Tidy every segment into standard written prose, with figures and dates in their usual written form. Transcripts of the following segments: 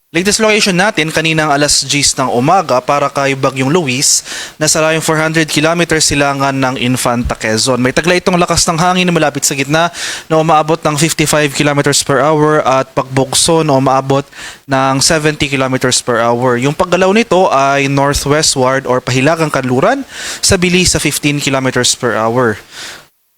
Latest location natin kaninang alas 10 ng umaga para kay Bagyong Luis. Nasa layong 400 kilometers silangan ng Infanta, Quezon. May taglay itong lakas ng hangin na malapit sa gitna na umaabot ng 55 kilometers per hour at pagbukso na umaabot ng 70 kilometers per hour. Yung paggalaw nito ay northwestward or pahilagang kanluran sa bilis sa 15 kilometers per hour.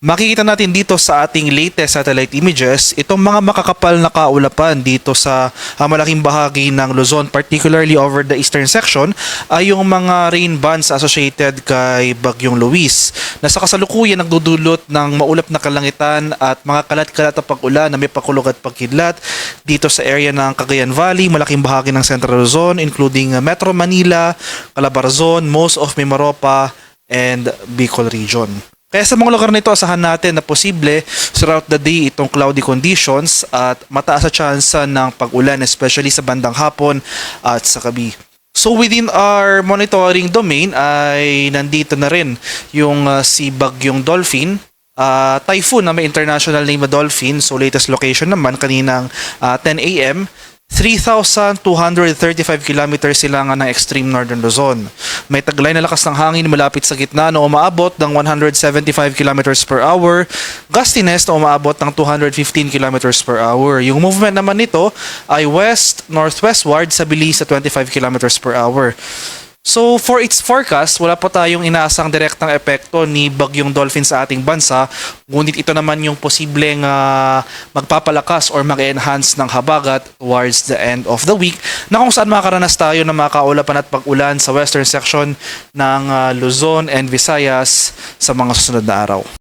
Makikita natin dito sa ating latest satellite images itong mga makakapal na kaulapan dito sa malaking bahagi ng Luzon, particularly over the eastern section, ay yung mga rain bands associated kay Bagyong Luis na sa kasalukuyan nagdudulot ng maulap na kalangitan at mga kalat-kalat na pag-ulan na may pakulog at pagkidlat dito sa area ng Cagayan Valley, malaking bahagi ng Central Luzon including Metro Manila, Calabarzon, most of Mimaropa, and Bicol region. Kaya sa mga lugar nito, asahan natin na posible throughout the day itong cloudy conditions at mataas sa tsansa ng pag-ulan, especially sa bandang hapon at sa gabi. So within our monitoring domain ay nandito na rin yung si Bagyong Dolphin, typhoon na may international name na Dolphin. So latest location naman kaninang 10 a.m. 3,235 kilometers silangan ng extreme northern Luzon. May taglay na lakas ng hangin malapit sa gitna na umaabot ng 175 kilometers per hour, gustiness na umaabot ng 215 kilometers per hour. Yung movement naman nito ay west-northwestward sa bilis sa 25 kilometers per hour. So for its forecast, wala po tayong inaasang direktang epekto ni Bagyong Dolphin sa ating bansa, ngunit ito naman yung posibleng magpapalakas or mag-enhance ng habagat towards the end of the week na kung saan makakaranas tayo ng mga kaulapan at pag-ulan sa western section ng Luzon and Visayas sa mga susunod na araw.